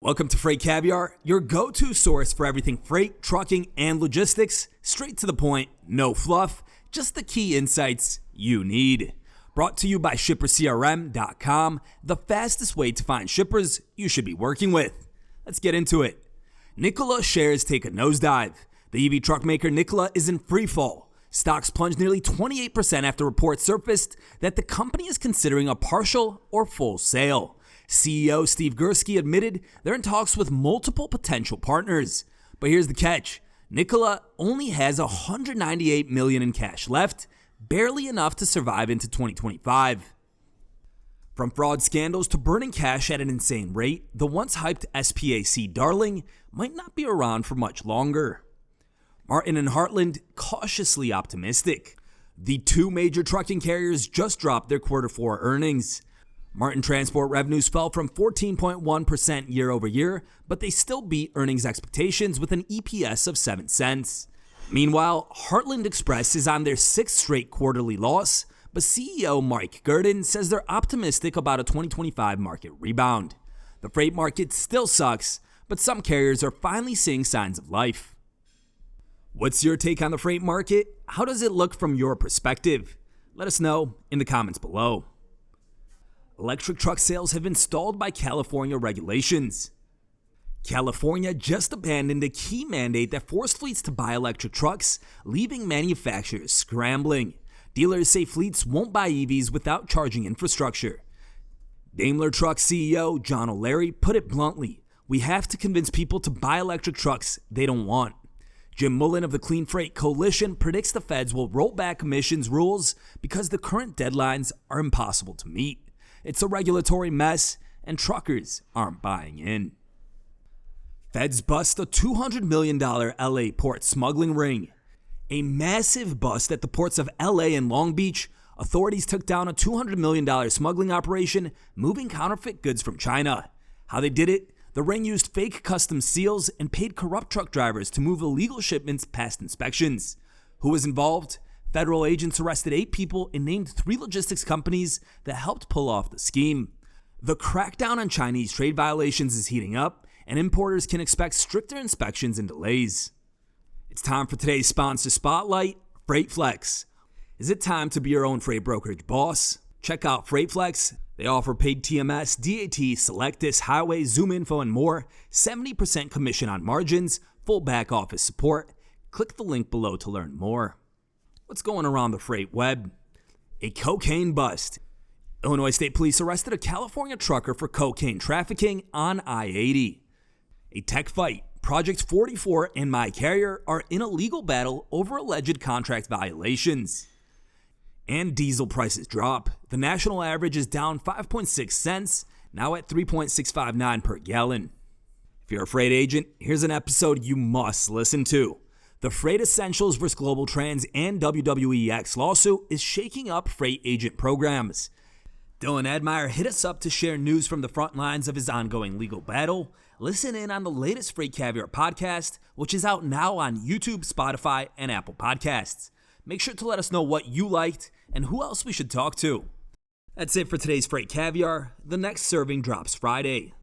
Welcome to Freight Caviar, your go-to source for everything freight, trucking, and logistics. Straight to the point, no fluff, just the key insights you need. Brought to you by ShipperCRM.com, the fastest way to find shippers you should be working with. Let's get into it. Nikola shares take a nosedive. The EV truck maker Nikola is in free fall. Stocks plunged nearly 28% after reports surfaced that the company is considering a partial or full sale. CEO Steve Gursky admitted they're in talks with multiple potential partners. But here's the catch. Nikola only has $198 million in cash left, barely enough to survive into 2025. From fraud scandals to burning cash at an insane rate, the once hyped SPAC darling might not be around for much longer. Martin and Heartland cautiously optimistic. The two major trucking carriers just dropped their Q4 earnings. Martin Transport revenues fell from 14.1% year over year, but they still beat earnings expectations with an EPS of 7 cents. Meanwhile, Heartland Express is on their sixth straight quarterly loss, but CEO Mike Gurdon says they're optimistic about a 2025 market rebound. The freight market still sucks, but some carriers are finally seeing signs of life. What's your take on the freight market? How does it look from your perspective? Let us know in the comments below. Electric truck sales have been stalled by California regulations. California just abandoned a key mandate that forced fleets to buy electric trucks, leaving manufacturers scrambling. Dealers say fleets won't buy EVs without charging infrastructure. Daimler Truck CEO John O'Leary put it bluntly, "We have to convince people to buy electric trucks they don't want." Jim Mullen of the Clean Freight Coalition predicts the feds will roll back emissions rules because the current deadlines are impossible to meet. It's a regulatory mess, and truckers aren't buying in. Feds bust a $200 million LA port smuggling ring. A massive bust at the ports of LA and Long Beach. Authorities took down a $200 million smuggling operation, moving counterfeit goods from China. How they did it? The ring used fake customs seals and paid corrupt truck drivers to move illegal shipments past inspections. Who was involved? Federal agents arrested 8 people and named 3 logistics companies that helped pull off the scheme. The crackdown on Chinese trade violations is heating up, and importers can expect stricter inspections and delays. It's time for today's sponsor spotlight, FreightFlex. Is it time to be your own freight brokerage boss? Check out FreightFlex. They offer paid TMS, DAT, Selectus, Highway, ZoomInfo, and more. 70% commission on margins, full back office support. Click the link below to learn more. What's going around the freight web? A cocaine bust. Illinois State Police arrested a California trucker for cocaine trafficking on I-80. A tech fight. Project 44 and MyCarrier are in a legal battle over alleged contract violations. And diesel prices drop. The national average is down 5.6 cents, now at 3.659 per gallon. If you're a freight agent, here's an episode you must listen to. The Freight Essentials vs. Global Trans and WWEX lawsuit is shaking up freight agent programs. Dylan Admire hit us up to share news from the front lines of his ongoing legal battle. Listen in on the latest Freight Caviar podcast, which is out now on YouTube, Spotify, and Apple Podcasts. Make sure to let us know what you liked and who else we should talk to. That's it for today's Freight Caviar. The next serving drops Friday.